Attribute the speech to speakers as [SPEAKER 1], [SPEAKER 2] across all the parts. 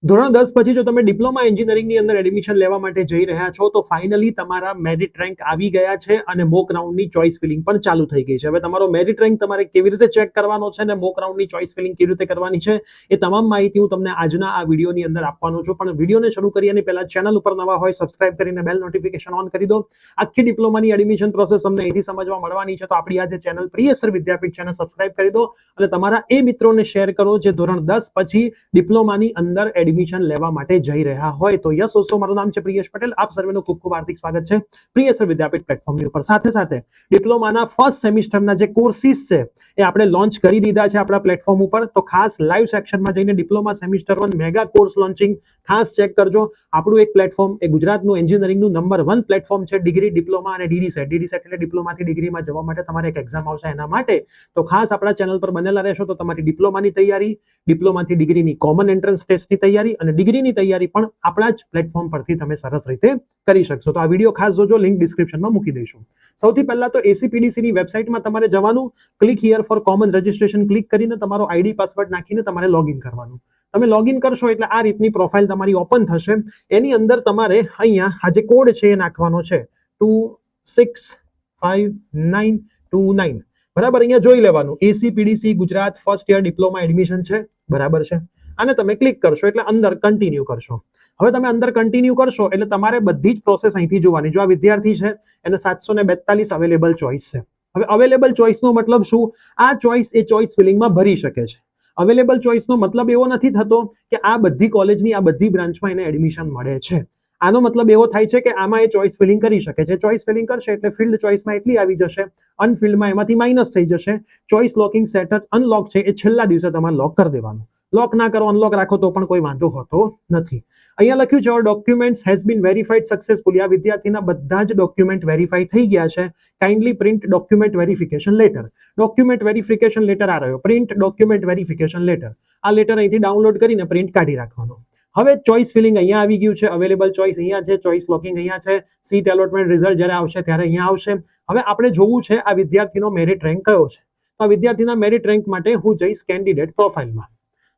[SPEAKER 1] ધોરણ 10 પછી જો તમે ડિપ્લોમા એન્જિનિયરિંગની અંદર એડમિશન લેવા માટે જઈ રહ્યા છો તો ફાઇનલી તમારા મેરિટ રેન્ક આવી ગયા છે અને મોક રાઉન્ડની ચોઇસ ફિલિંગ પણ ચાલુ થઈ ગઈ છે. હવે તમારો મેરિટ રેન્ક તમારે કેવી રીતે ચેક કરવાનો છે અને મોક રાઉન્ડની ચોઇસ ફિલિંગ કેવી રીતે કરવાની છે એ તમામ માહિતી હું તમને આજના આ વિડીયોની અંદર આપવાનો છું. પણ વિડીયોને શરૂ કરીએ પહેલા ચેનલ ઉપર નવા હોય સબસ્ક્રાઇબ કરીને બેલ નોટિફિકેશન ઓન કરી દો. આખી ડિપ્લોમાની એડમિશન પ્રોસેસ તમને અહીંથી સમજવા મળવાની છે. તો આપણી આ જે ચેનલ પ્રિય સર વિદ્યાપીઠ છે એને સબસ્ક્રાઇબ કરી દો અને તમારા એ મિત્રોને શેર કરો જે ધોરણ 10 પછી ડિપ્લોમાની અંદર એડમિશન લેવા માટે જઈ રહ્યા હોય. તો યસ દોસ્તો, મારું નામ છે પ્રિયેશ પટેલ. આપ સર્વેનું ખૂબ ખૂબ હાર્દિક સ્વાગત છે પ્રિય સર વિદ્યાપીઠ પ્લેટફોર્મની ઉપર. સાથે સાથે ડિપ્લોમાના ફર્સ્ટ સેમિસ્ટરના જે કોર્સિસ છે એ આપણે લોન્ચ કરી દીધા છે આપણા પ્લેટફોર્મ ઉપર. તો ખાસ લાઈવ સેક્શનમાં જઈને diploma semester 1 mega course launching ખાસ ચેક કરજો. આપણું એક પ્લેટફોર્મ એ ગુજરાતનું એન્જિનિયરિંગનું નંબર 1 પ્લેટફોર્મ છે. ડિગ્રી, ડિપ્લોમા અને ડીડી સેટ એટલે ડિપ્લોમાથી ડિગ્રીમાં જવા માટે તમારે એક એક્ઝામ આવશે એના માટે. તો ખાસ આપણા ચેનલ પર બનેલા રહેશો તો તમારી ડિપ્લોમાની તૈયારી, ડિપ્લોમાથી ડિગ્રીની કોમન એન્ટ્રન્સ ટેસ્ટની તૈયારી અને ડિગ્રીની તૈયારી પણ આપણા જ પ્લેટફોર્મ પરથી તમે સરસ રીતે કરી શકશો. તો આ વિડીયો ખાસ જોજો, લિંક ડિસ્ક્રિપ્શનમાં મૂકી દઈશું. સૌથી પહેલા તો એસીપીડીસીની વેબસાઇટમાં તમારે જવાનું, click here for common registration click કરીને તમારો આઈડી પાસવર્ડ નાખીને તમારે લોગિન કરવાનું. તમે લોગિન કરશો એટલે આ રીતની પ્રોફાઇલ તમારી ઓપન થશે. એની અંદર તમારે અહીંયા આ જે કોડ છે એ નાખવાનો છે 265929. બરાબર, અહીંયા જોઈ લેવાનું ACPDC Gujarat first year diploma admission છે. બરાબર છે. અને તમે ક્લિક કરશો એટલે અંદર કન્ટિન્યુ કરશો. હવે તમે અંદર કન્ટિન્યુ કરશો એટલે તમારે બધી જ પ્રોસેસ અહીંથી જોવાની. જો આ વિદ્યાર્થી છે એને 742 અવેલેબલ ચોઇસ છે. હવે અવેલેબલ ચોઇસનો મતલબ શું? આ ચોઇસ એ ચોઇસ ફિલિંગમાં ભરી શકે છે. અવેલેબલ ચોઇસનો મતલબ એવો નથી થતો કે આ બધી કોલેજની આ બધી બ્રાન્ચમાં એને એડમિશન મળે છે. આનો મતલબ એવો થાય છે કે આમાં એ ચોઇસ ફિલિંગ કરી શકે છે. ચોઇસ ફિલિંગ કરશે એટલે ફિલ્ડ ચોઇસમાં એટલી આવી જશે, અનફિલ્ડમાં એમાંથી માઇનસ થઈ જશે. ચોઇસ લોકિંગ સેટર અનલોક છે એ છેલ્લા દિવસે તમારે લોક કરી દેવાનું. લોક ના કરો, અનલોક રાખો તો પણ કોઈ વાંધો હોતો નથી. અહીંયા લખ્યું છે documents has been verified successfully. આ વિદ્યાર્થીના બધા જ ડોક્યુમેન્ટ વેરીફાઈ થઈ ગયા છે. Kindly print document verification letter. Document verification letter આ રહ્યો, પ્રિન્ટ ડોક્યુમેન્ટ વેરિફિકેશન લેટર. આ લેટર અહીંથી ડાઉનલોડ કરીને પ્રિન્ટ કાઢી રાખવાનો. હવે ચોઇસ ફિલિંગ અહીંયા આવી ગયું છે. અવેલેબલ ચોઇસ અહીંયા છે, ચોઇસ લોકિંગ અહીંયા છે, સીટ એલોટમેન્ટ રિઝલ્ટ જ્યારે આવશે ત્યારે અહીંયા આવશે. હવે આપણે જોવું છે આ વિદ્યાર્થીનો મેરિટ રેન્ક કયો છે. તો આ વિદ્યાર્થીના મેરિટ રેન્ક માટે હું જઈશ કેન્ડિડેટ પ્રોફાઇલમાં.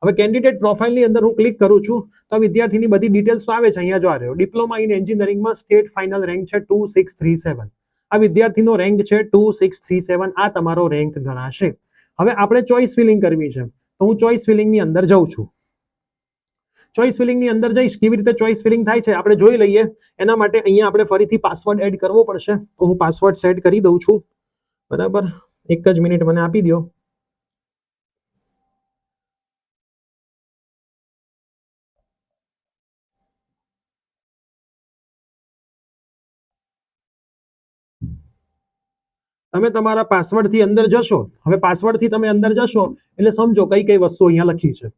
[SPEAKER 1] હવે કેન્ડિડેટ પ્રોફાઇલની અંદર હું ક્લિક કરું છું તો આ વિદ્યાર્થીની બધી ડિટેલ્સ તો આવે છે. અહીંયા જો આ રહ્યો ડિપ્લોમા ઇન એન્જિનિયરિંગમાં સ્ટેટ ફાઇનલ રેન્ક છે 2637. આ વિદ્યાર્થીનો રેન્ક છે 2637. આ તમારો રેન્ક ગણાશે. હવે આપણે ચોઇસ ફિલિંગ કરવી છે તો હું ચોઇસ ફિલિંગની અંદર જઉં છું. ચોઇસ ફિલિંગની અંદર જઈશ. કેવી રીતે ચોઇસ ફિલિંગ થાય છે આપણે જોઈ લઈએ. એના માટે અહીંયા આપણે ફરીથી પાસવર્ડ એડ કરવો પડશે. તો હું પાસવર્ડ સેટ કરી દઉં છું. બરાબર, એક જ મિનિટ મને આપી દો. તમે તમારા પાસવર્ડથી અંદર જશો. હવે પાસવર્ડથી તમે અંદર જશો એટલે સમજો કઈ કઈ વસ્તુ અહીંયા લખી છે.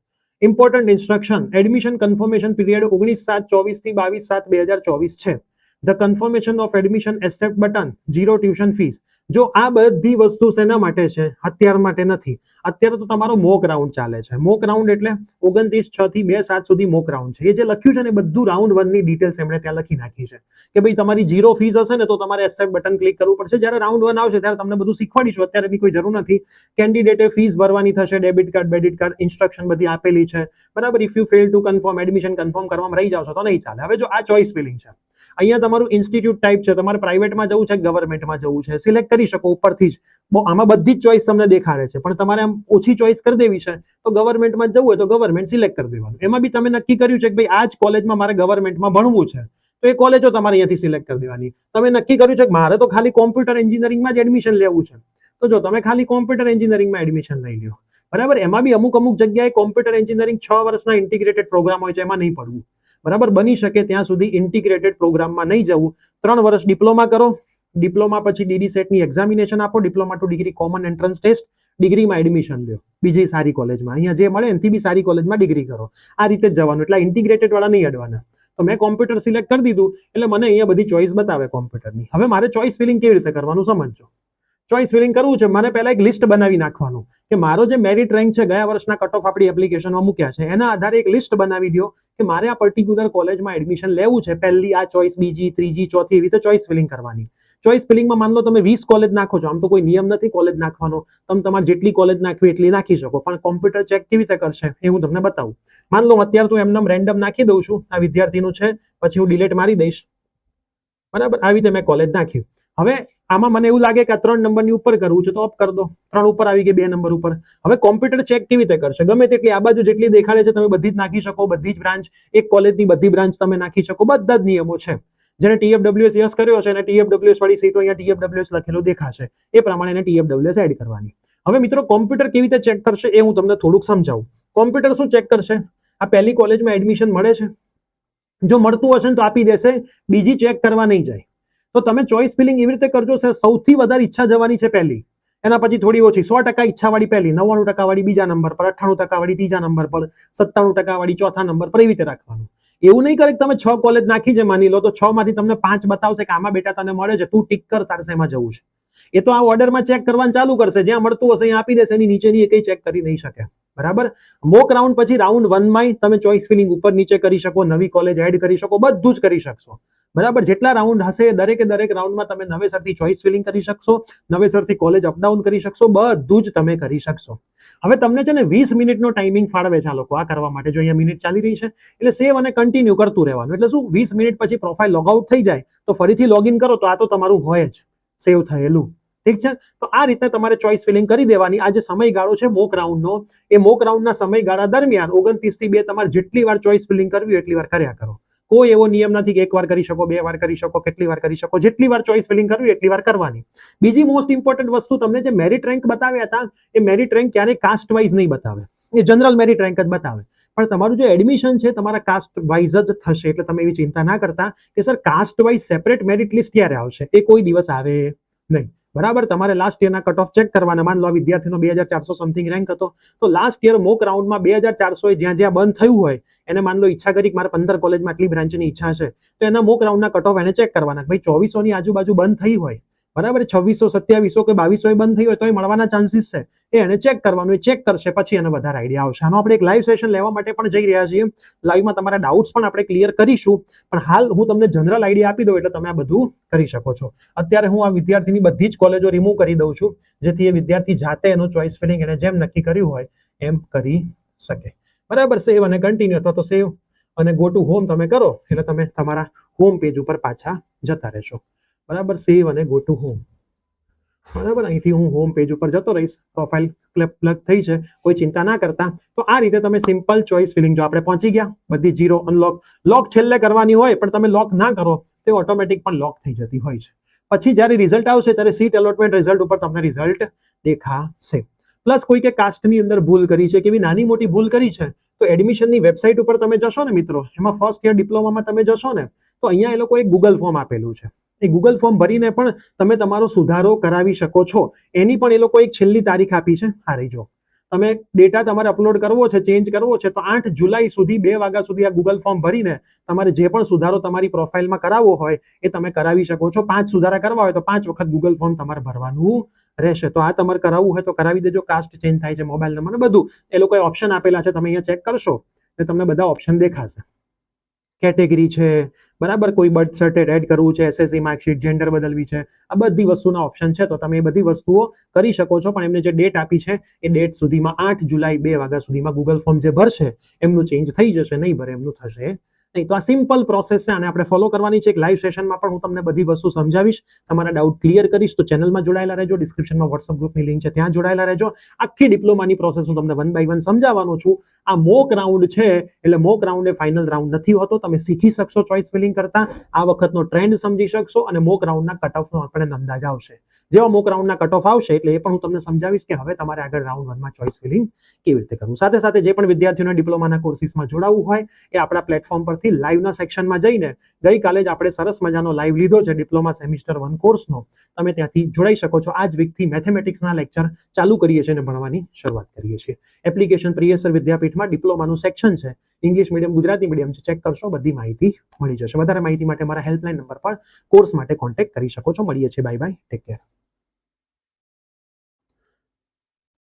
[SPEAKER 1] Important instruction, admission confirmation period 19/7/24 થી 22/7/2024 છે. The confirmation of admission accept button, 0 tuition fees. જો આ બધી વસ્તુ શેના માટે છે? અત્યાર માટે નથી. અત્યારે તો તમારો મોક રાઉન્ડ ચાલે છે. મોક રાઉન્ડ એટલે 29/6 થી 2/7 સુધી મોક રાઉન્ડ છે. એ જે લખ્યું છે ને બધું રાઉન્ડ 1 ની ડિટેલ્સ એમણે ત્યાં લખી નાખી છે કે ભાઈ તમારી 0 ફીસ હશે ને તો તમારે એક્સેપ્ટ બટન ક્લિક કરવું પડશે. જ્યારે રાઉન્ડ 1 આવશે ત્યારે તમને બધું શીખવાડીશું. અત્યારે એની કોઈ જરૂર નથી. કેન્ડિડેટે ફીસ ભરવાની થશે, ડેબિટ કાર્ડ બેડિટ કાર્ડ ઇન્સ્ટ્રક્શન બધી આપેલી છે. બરાબર. If you fail to confirm, admission confirm કરવામાં રહી જાવ છો તો નહીં ચાલે. હવે જો આ ચોઇસ ફિલિંગ છે, અહીંયા તમારું ઇન્સ્ટિટ્યૂટ ટાઈપ છે, તમારે પ્રાઇવેટમાં જવું છે, ગવર્મેન્ટમાં જવું છે, સિલેક્ટ કરી શકો ઉપરથી જ. આમાં બધી જ ચોઇસ તમને દેખાડે છે. પણ તમારે આમ ઓછી ચોઇસ કરી દેવી છે તો ગવર્મેન્ટમાં જવું હોય તો ગવર્મેન્ટ સિલેક્ટ કરી દેવાનું. એમાં બી તમે નક્કી કર્યું છે કે ભાઈ આ જ કોલેજમાં મારે ગવર્મેન્ટમાં ભણવું છે તો એ કોલેજો તમારે અહીંયાથી સિલેક્ટ કરી દેવાની. તમે નક્કી કર્યું છે કે મારે તો ખાલી કોમ્પ્યુટર એન્જિનિયરિંગમાં જ એડમિશન લેવું છે તો જો તમે ખાલી કોમ્પ્યુટર એન્જિનિયરિંગમાં એડમિશન લઈ લો. બરાબર. એમાં બી અમુક જગ્યાએ કોમ્પ્યુટર એન્જિનિયરિંગ 6 વર્ષના ઇન્ટિગ્રેટેડ પ્રોગ્રામ હોય છે, એમાં નહીં પડવું. બરાબર. બની શકે ત્યાં સુધી ઇન્ટિગ્રેટેડ પ્રોગ્રામમાં નહીં જવું. 3 વર્ષ ડિપ્લોમા કરો, ડિપ્લોમા પછી ડીડી સેટની એક્ઝામિનેશન આપો, diploma to degree common entrance test, ડિગ્રીમાં એડમિશન લ્યો બીજી સારી કોલેજમાં. અહીંયા જે મળે એનાથી બી સારી કોલેજમાં ડિગ્રી કરો. આ રીતે જ જવાનું. એટલે ઇન્ટિગ્રેટેડ વાળા નહીં અડવાના. તો મેં કોમ્પ્યુટર સિલેક્ટ કરી દીધું એટલે મને અહીંયા બધી ચોઇસ બતાવે કોમ્પ્યુટરની. હવે મારે ચોઇસ ફિલિંગ કેવી રીતે કરવાનું સમજો. ચોઇસ ફિલિંગ કરવું છે મારે પહેલા એક લિસ્ટ બનાવી નાખવાનું કે મારો જે મેરિટ રેન્ક છે ગયા વર્ષના કટ ઓફ આપણી એપ્લિકેશનમાં મૂક્યા છે એના આધારે એક લિસ્ટ બનાવી દો કે મારે આ પર્ટિક્યુલર કોલેજમાં એડમિશન લેવું છે. પહેલી આ ચોઇસ, બીજી, ત્રીજી, ચોથી, એવી રીતે ચોઇસ ફિલિંગ કરવાની. ચોઇસ ફિલિંગમાં માન લો તમે 20 કોલેજ નાખો છો, આમ તો કોઈ નિયમ નથી કોલેજ નાખવાનો, તમે તમારે જેટલી કોલેજ નાખવી એટલી નાખી શકો, પણ કોમ્પ્યુટર ચેક કેવી રીતે કરશે એ હું તમને બતાવું. માન લો અત્યારે તો એમને રેન્ડમ નાખી દઉં છું, આ વિદ્યાર્થીનું છે, પછી હું ડિલીટ મારી દઈશ, બરાબર. આવી રીતે મેં કોલેજ નાખ્યું. હવે આમાં મને એવું લાગે કે આ 3 નંબરની ઉપર કરવું છે તો અપ કરી દો, 3 ઉપર આવી ગઈ, 2 નંબર ઉપર. હવે કોમ્પ્યુટર ચેક કેવી રીતે કરશે? ગમે તેટલી આ બાજુ જેટલી દેખાડે છે તમે બધી જ નાખી શકો, બધી જ બ્રાન્ચ, એક કોલેજની બધી બ્રાન્ચ તમે નાખી શકો, બધા જ નિયમો છે. જેને TFWS યસ કર્યો છે અને TFWS વાળી સીટો અહીંયા TFWS લખેલું દેખાશે, એ પ્રમાણે એને TFWS એડ કરવાની. હવે મિત્રો કોમ્પ્યુટર કેવી રીતે ચેક કરશે એ હું તમને થોડુંક સમજાવું. કોમ્પ્યુટર શું ચેક કરશે? આ પહેલી કોલેજમાં એડમિશન મળે છે, જો મળતું હશે તો આપી દેશે, બીજી ચેક કરવા નહીં જાય. તો તમે ચોઇસ ફિલિંગ એવી રીતે કરજો, સૌથી વધારે ઈચ્છા જવાની છે પહેલી, એના પછી થોડી ઓછી, 100% ઈચ્છા વાળી પહેલી, 99% વાળી બીજા નંબર પર, 98% વાળી ત્રીજા નંબર પર, 97% વાળી ચોથા નંબર પર, એવી રીતે રાખવાનું. એવું નહીં કરે કે તમે 6 કોલેજ નાખી છે માની લો, તો 6 માંથી તમને 5 બતાવશે કે આમાં બેટા તને મળે છે, તું ટીક કર, તારે શેમાં જવું છે. એ તો આ ઓર્ડરમાં ચેક કરવાનું ચાલુ કરશે, જ્યાં મળતું હશે અહીંયા આપી દેશે, એની નીચેની એકઈ ચેક કરી નહીં શકે, બરાબર. મોક રાઉન્ડ પછી રાઉન્ડ 1 માં તમે ચોઇસ ફિલિંગ ઉપર નીચે કરી શકો, નવી કોલેજ એડ કરી શકો, બધું જ કરી શકશો, બરાબર. જેટલા રાઉન્ડ હશે દરેકે દરેક રાઉન્ડમાં તમે નવેસરથી ચોઇસ ફિલિંગ કરી શકશો, નવેસરથી કોલેજ અપડાઉન કરી શકશો, બધું જ તમે કરી શકશો. હવે તમને છે ને 20 મિનિટનો ટાઈમિંગ ફાળવે છે આ લોકો આ કરવા માટે. જો અહીંયા મિનિટ ચાલી રહી છે એટલે સેવ અને કન્ટિન્યુ કરતું રહેવાનું. એટલે શું 20 મિનિટ પછી પ્રોફાઇલ લોગઆઉટ થઈ જાય તો ફરીથી લોગિન કરો તો આ તો તમારું હોય જ સેવ થયેલું, ઠીક છે. તો આ રીતે તમારે ચોઇસ ફિલિંગ કરી દેવાની. આ જે સમયગાળો છે મોક રાઉન્ડનો, એ મોક રાઉન્ડના સમયગાળા દરમિયાન 29 થી 2 તમારે જેટલી વાર ચોઇસ ફિલિંગ કરવી હોય એટલી વાર કર્યા કરો. કોઈ એવો નિયમ નથી કે 1 વાર કરી શકો, 2 વાર કરી શકો, કેટલી વાર કરી શકો, જેટલી વાર ચોઇસ ફિલિંગ કરવી એટલી વાર કરવાની. બીજી મોસ્ટ ઇમ્પોર્ટન્ટ વસ્તુ, તમને જે મેરિટ રેન્ક બતાવ્યા હતા એ મેરિટ રેન્ક ક્યારેય કાસ્ટ વાઇઝ નહીં બતાવે, એ જનરલ મેરિટ રેન્ક જ બતાવે. પણ તમારું જે એડમિશન છે તમારા કાસ્ટ વાઇઝ જ થશે, એટલે તમે એવી ચિંતા ના કરતા કે sir caste wise separate merit list ક્યારે આવશે, એ કોઈ દિવસ આવે નહીં, બરાબર. તમારે લાસ્ટ યરના કટ ઓફ ચેક કરવાના. માન લો વિદ્યાર્થીનો 2400 સમથિંગ રેન્ક હતો, તો લાસ્ટ યર મોક રાઉન્ડમાં 2400 જ્યાં જ્યાં બંધ થયું હોય એને માન લો ઈચ્છા કરી કે મારે 15 કોલેજમાં આટલી બ્રાન્ચની ઈચ્છા છે, તો એના મોક રાઉન્ડના કટ ઓફ એને ચેક કરવાના. ભાઈ 2400 ની આજુબાજુ બંધ થઈ હોય, બરાબર, 2600, 2700 કે 2200 બંધ થઈ હોય તો એ મળવાના ચાન્સીસ છે, એ એને ચેક કરવાનું. એ ચેક કરશે પછી એને વધારે આઈડિયા આવશે. આનો આપણે એક લાઈવ સેશન લેવા માટે પણ જઈ રહ્યા છીએ, લાઈવમાં તમારા ડાઉટ્સ પણ આપણે ક્લિયર કરીશું. પણ હાલ હું તમને જનરલ આઈડિયા આપી દઉં એટલે તમે આ બધું કરી શકો છો. અત્યારે હું આ વિદ્યાર્થીની બધી જ કોલેજો રિમૂવ કરી દઉં છું, જેથી એ વિદ્યાર્થી જાતે એનું ચોઇસ ફિલિંગ એને જેમ નક્કી કર્યું હોય એમ કરી શકે, બરાબર. સેવ અને કન્ટિન્યુ અથવા તો સેવ અને ગો ટુ હોમ તમે કરો એટલે તમે તમારા હોમ પેજ ઉપર પાછા જતા રહેશો, બરાબર. સેવ અને ગો ટુ હોમ, બરાબર. અહીંથી હું હોમ પેજ ઉપર જતો રહીશ, પ્રોફાઇલ પ્લગ થઈ છે, કોઈ ચિંતા ના કરતા. તો આ રીતે તમે સિમ્પલ ચોઇસ ફિલિંગ, જો આપણે પહોંચી ગયા બધી 0 અનલોક, લોક છેલ્લે કરવાની હોય પણ તમે લોક ના કરો તો ઓટોમેટિક પણ લોક થઈ જતી હોય છે. પછી જ્યારે રિઝલ્ટ આવશે ત્યારે સીટ એલોટમેન્ટ રિઝલ્ટ ઉપર તમને રિઝલ્ટ દેખાશે. પ્લસ કોઈ કે કાસ્ટની અંદર ભૂલ કરી છે કે એવી નાની મોટી ભૂલ કરી છે તો એડમિશનની વેબસાઇટ ઉપર તમે જશો ને મિત્રો, એમાં ફર્સ્ટ યર ડિપ્લોમામાં તમે જશો ને તો અહીંયા એ લોકો એક ગૂગલ ફોર્મ આપેલું છે, એ ગૂગલ ફોર્મ ભરીને પણ તમે તમારો સુધારો કરાવી શકો છો. એની પણ એ લોકો એક છેલ્લી તારીખ આપી છે, આ રહી જો. તમે ડેટા તમારે અપલોડ કરવો છે, ચેન્જ કરવો છે તો 8 જુલાઈ સુધી 2 વાગ્યા સુધી આ ગૂગલ ફોર્મ ભરીને તમારે જે પણ સુધારો તમારી પ્રોફાઇલમાં કરાવવો હોય એ તમે કરાવી શકો છો. 5 સુધારા કરવા હોય તો 5 વખત ગૂગલ ફોર્મ તમારે ભરવાનું રહેશે. તો આ તમારે કરાવવું હોય તો કરાવી દેજો. કાસ્ટ ચેન્જ થાય છે, મોબાઈલ નંબર બધું એ લોકોએ ઓપ્શન આપેલા છે, તમે અહીંયા ચેક કરશો એટલે તમને બધા ઓપ્શન દેખાશે. કેટેગરી છે, બરાબર, કોઈ બર્થ સર્ટિફિકેટ એડ કરવું છે, SSC માર્કશીટ, જેન્ડર બદલવી છે, આ બધી વસ્તુના ઓપ્શન છે. તો તમે એ બધી વસ્તુઓ કરી શકો છો. પણ એમને જે ડેટ આપી છે એ ડેટ સુધીમાં 8 જુલાઈ 2 વાગ્યા સુધીમાં ગૂગલ ફોર્મ જે ભરશે એમનું ચેન્જ થઈ જશે, નહીં ભરે એમનું થશે નહીં. તો આ સિમ્પલ પ્રોસેસ છે, અને આપણે ફોલો કરવાની છે. એક લાઈવ સેશનમાં પણ હું તમને બધી વસ્તુ સમજાવીશ, તમારા ડાઉટ ક્લિયર કરીશ. તો ચેનલમાં જોડાયેલા રહેજો, ડિસ્ક્રિપ્શનમાં વોટ્સઅપ ગ્રુપની લિંક છે ત્યાં જોડાયેલા રહેજો. આખી ડિપ્લોમાની પ્રોસેસ હું તમને 1 બાય 1 સમજાવવાનો છું. આ મોક રાઉન્ડ છે એટલે મોક રાઉન્ડ એ ફાઇનલ રાઉન્ડ નથી હોતો. તમે શીખી શકશો ચોઇસ ફિલિંગ કરતા, આ વખતનો ટ્રેન્ડ સમજી શકશો અને મોક રાઉન્ડના કટ ઓફનો આપણને અંદાજ આવશે. જેવા મોક રાઉન્ડના કટ ઓફ આવશે એટલે એ પણ હું તમને સમજાવીશ કે હવે તમારે આગળ રાઉન્ડ 1 માં ચોઇસ ફિલિંગ કેવી રીતે કરવું. સાથે સાથે જે પણ વિદ્યાર્થીઓને ડિપ્લોમાના કોર્સિસમાં જોડાવવું હોય એ આપણા પ્લેટફોર્મ પરથી લાઈવના સેક્શનમાં જઈને, ગઈકાલે જ આપણે સરસ મજાનો લાઈવ લીધો છે ડિપ્લોમા સેમિસ્ટર 1 કોર્સનો, તમે ત્યાંથી જોડાઈ શકો છો. આ જ વીકથી મેથેમેટિક્સના લેક્ચર ચાલુ કરીએ છીએ અને ભણવાની શરૂઆત કરીએ છીએ. એપ્લિકેશન પ્રિયસર વિદ્યાપીઠમાં ડિપ્લોમાનું સેક્શન છે, ઇંગ્લિશ મીડિયમ, ગુજરાતી મીડિયમ છે, ચેક કરશો, બધી માહિતી મળી જશે. વધારે માહિતી માટે મારા હેલ્પલાઇન નંબર પર કોર્સ માટે કોન્ટેક્ટ કરી શકો છો. મળીએ છીએ, બાય બાય, ટેક કેર.